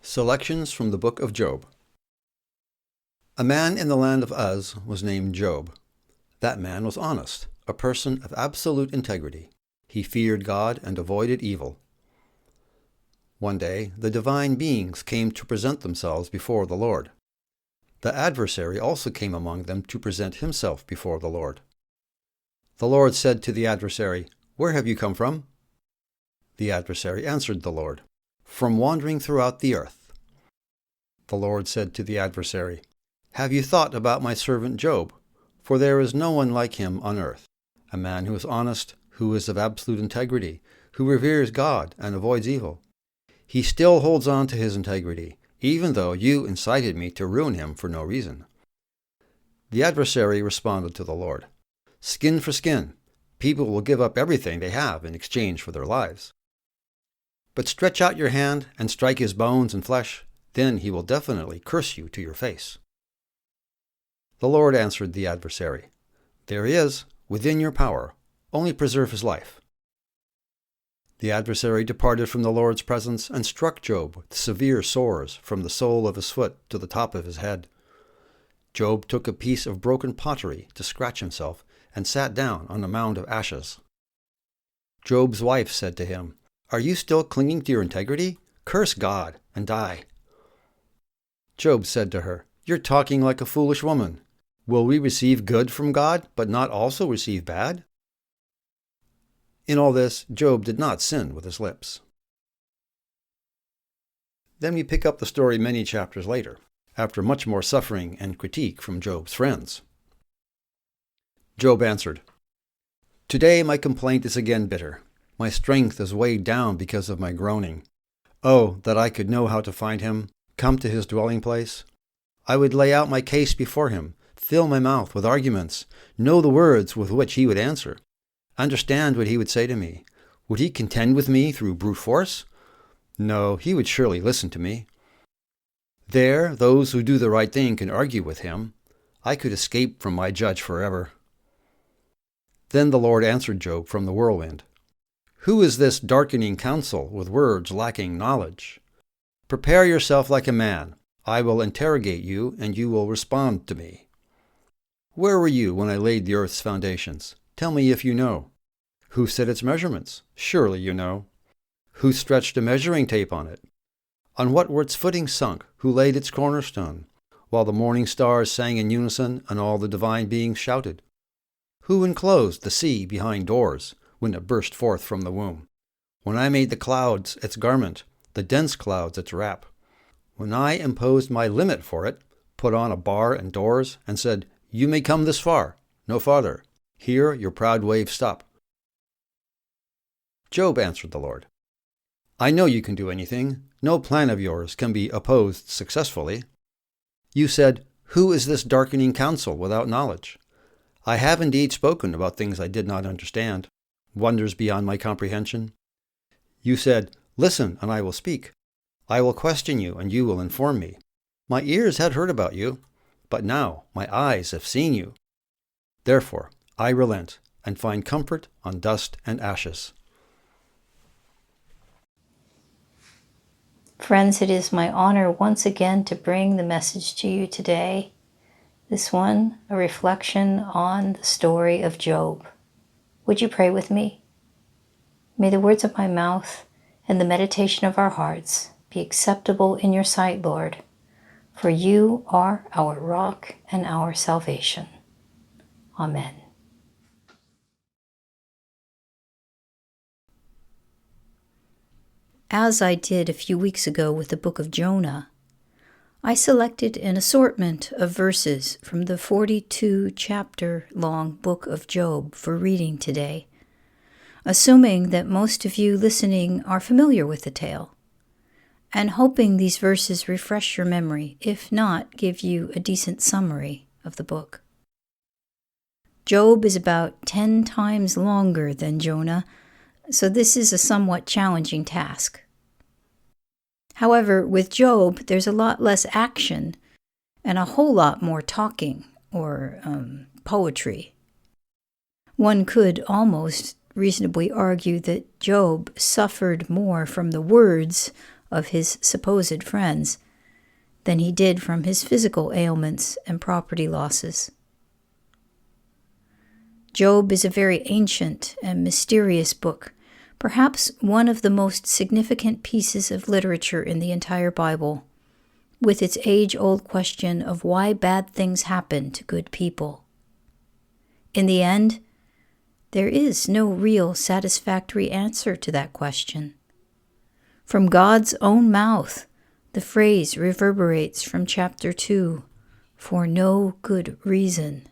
Selections from the Book of Job. A man in the land of Uz was named Job. That man was honest, a person of absolute integrity. He feared God and avoided evil. One day, the divine beings came to present themselves before the Lord. The adversary also came among them to present himself before the Lord. The Lord said to the adversary, "Where have you come from?" The adversary answered the Lord, "From wandering throughout the earth." The Lord said to the adversary, "Have you thought about my servant Job? For there is no one like him on earth, a man who is honest, who is of absolute integrity, who reveres God and avoids evil. He still holds on to his integrity, even though you incited me to ruin him for no reason." The adversary responded to the Lord, "Skin for skin. People will give up everything they have in exchange for their lives. But stretch out your hand and strike his bones and flesh, then he will definitely curse you to your face." The Lord answered the adversary, "There he is, within your power. Only preserve his life." The adversary departed from the Lord's presence and struck Job with severe sores from the sole of his foot to the top of his head. Job took a piece of broken pottery to scratch himself and sat down on a mound of ashes. Job's wife said to him, "Are you still clinging to your integrity? Curse God and die." Job said to her, "You're talking like a foolish woman. Will we receive good from God, but not also receive bad?" In all this, Job did not sin with his lips. Then we pick up the story many chapters later, after much more suffering and critique from Job's friends. Job answered, "Today my complaint is again bitter. My strength is weighed down because of my groaning. Oh, that I could know how to find him, come to his dwelling place. I would lay out my case before him, fill my mouth with arguments, know the words with which he would answer, understand what he would say to me. Would he contend with me through brute force? No, he would surely listen to me. There, those who do the right thing can argue with him. I could escape from my judge forever." Then the Lord answered Job from the whirlwind, "Who is this darkening counsel with words lacking knowledge? Prepare yourself like a man. I will interrogate you, and you will respond to me. Where were you when I laid the earth's foundations? Tell me if you know. Who set its measurements? Surely you know. Who stretched a measuring tape on it? On what were its footings sunk? Who laid its cornerstone? While the morning stars sang in unison, and all the divine beings shouted. Who enclosed the sea behind doors, when it burst forth from the womb? When I made the clouds its garment, the dense clouds its wrap. When I imposed my limit for it, put on a bar and doors, and said, 'You may come this far, no farther. Here your proud waves stop.'" Job answered the Lord, "I know you can do anything. No plan of yours can be opposed successfully. You said, 'Who is this darkening counsel without knowledge?' I have indeed spoken about things I did not understand, wonders beyond my comprehension. You said, 'Listen, and I will speak. I will question you, and you will inform me.' My ears had heard about you, but now my eyes have seen you. Therefore, I relent and find comfort on dust and ashes." Friends, it is my honor once again to bring the message to you today. This one, a reflection on the story of Job. Would you pray with me? May the words of my mouth and the meditation of our hearts be acceptable in your sight, Lord, for you are our rock and our salvation. Amen. As I did a few weeks ago with the book of Jonah, I selected an assortment of verses from the 42-chapter-long book of Job for reading today, assuming that most of you listening are familiar with the tale, and hoping these verses refresh your memory, if not, give you a decent summary of the book. Job is about 10 times longer than Jonah, so this is a somewhat challenging task. However, with Job, there's a lot less action and a whole lot more talking, or poetry. One could almost reasonably argue that Job suffered more from the words of his supposed friends than he did from his physical ailments and property losses. Job is a very ancient and mysterious book, perhaps one of the most significant pieces of literature in the entire Bible, with its age-old question of why bad things happen to good people. In the end, there is no real satisfactory answer to that question. From God's own mouth, the phrase reverberates from chapter 2, "for no good reason."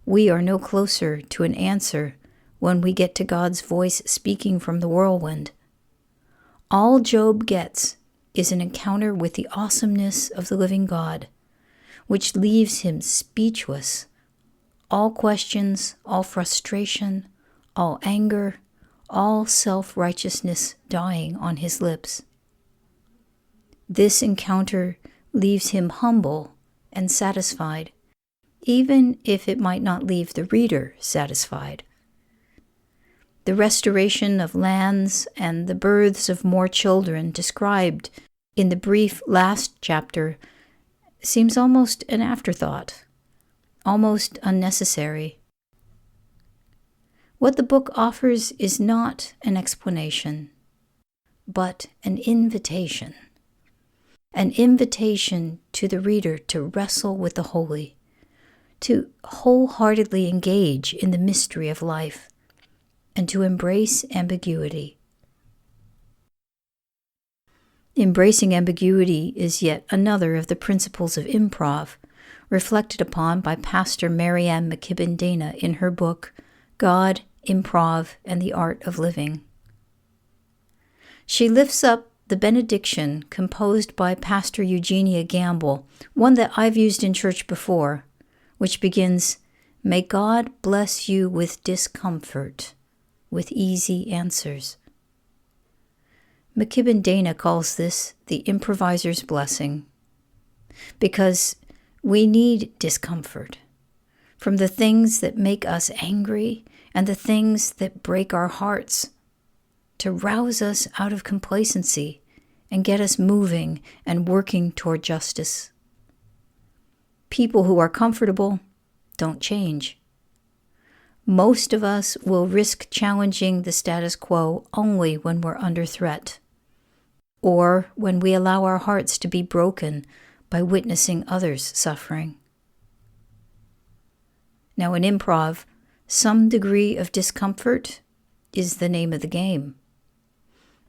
We are no closer to an answer when we get to God's voice speaking from the whirlwind. All Job gets is an encounter with the awesomeness of the living God, which leaves him speechless. All questions, all frustration, all anger, all self-righteousness dying on his lips. This encounter leaves him humble and satisfied, even if it might not leave the reader satisfied. The restoration of lands and the births of more children described in the brief last chapter seems almost an afterthought, almost unnecessary. What the book offers is not an explanation, but an invitation to the reader to wrestle with the holy, to wholeheartedly engage in the mystery of life, and to embrace ambiguity. Embracing ambiguity is yet another of the principles of improv, reflected upon by Pastor Marianne McKibben Dana in her book, God, Improv, and the Art of Living. She lifts up the benediction composed by Pastor Eugenia Gamble, one that I've used in church before, which begins, "May God bless you with discomfort, with easy answers." McKibben Dana calls this the improviser's blessing, because we need discomfort from the things that make us angry and the things that break our hearts, to rouse us out of complacency and get us moving and working toward justice. People who are comfortable don't change. Most of us will risk challenging the status quo only when we're under threat, or when we allow our hearts to be broken by witnessing others suffering. Now, in improv, some degree of discomfort is the name of the game.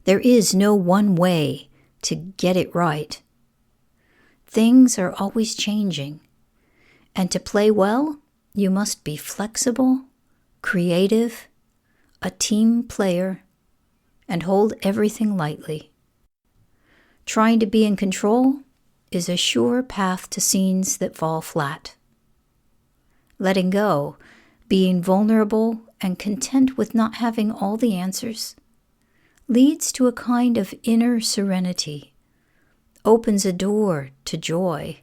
There is no one way to get it right. Things are always changing, and to play well, you must be flexible, creative, a team player, and hold everything lightly. Trying to be in control is a sure path to scenes that fall flat. Letting go, being vulnerable and content with not having all the answers, leads to a kind of inner serenity, opens a door to joy,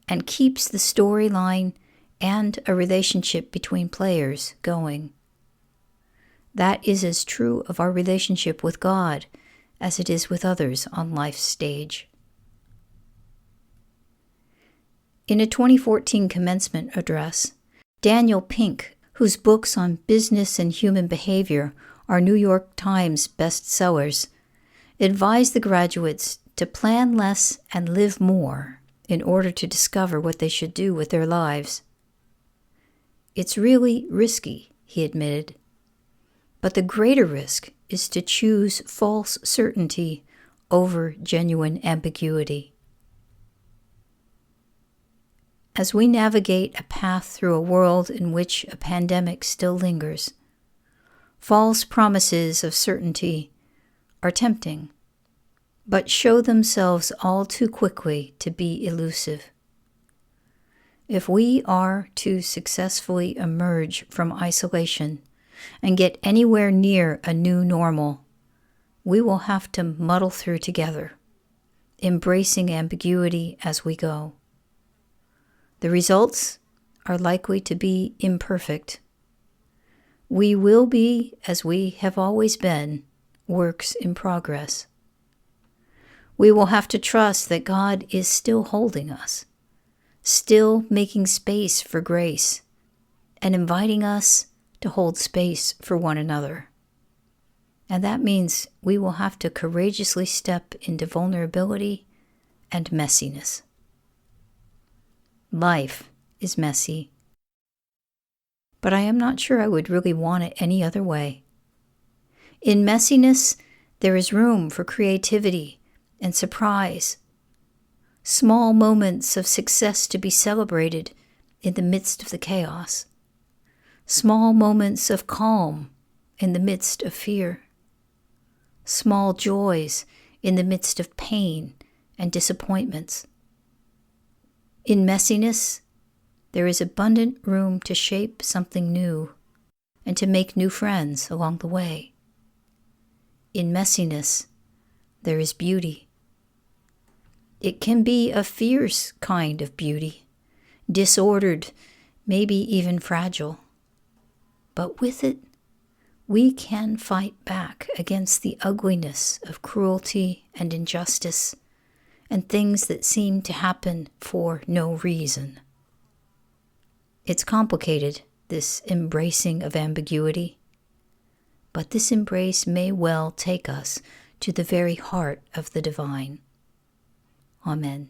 and keeps the storyline and a relationship between players going. That is as true of our relationship with God as it is with others on life's stage. In a 2014 commencement address, Daniel Pink, whose books on business and human behavior are New York Times bestsellers, advised the graduates to plan less and live more in order to discover what they should do with their lives. It's really risky, he admitted, but the greater risk is to choose false certainty over genuine ambiguity. As we navigate a path through a world in which a pandemic still lingers, false promises of certainty are tempting, but show themselves all too quickly to be elusive. If we are to successfully emerge from isolation and get anywhere near a new normal, we will have to muddle through together, embracing ambiguity as we go. The results are likely to be imperfect. We will be, as we have always been, works in progress. We will have to trust that God is still holding us, still making space for grace, and inviting us to hold space for one another. And that means we will have to courageously step into vulnerability and messiness. Life is messy, but I am not sure I would really want it any other way. In messiness, there is room for creativity and surprise, small moments of success to be celebrated in the midst of the chaos, small moments of calm in the midst of fear, small joys in the midst of pain and disappointments. In messiness, there is abundant room to shape something new and to make new friends along the way. In messiness, there is beauty. It can be a fierce kind of beauty, disordered, maybe even fragile. But with it, we can fight back against the ugliness of cruelty and injustice and things that seem to happen for no reason. It's complicated, this embracing of ambiguity, but this embrace may well take us to the very heart of the divine. Amen.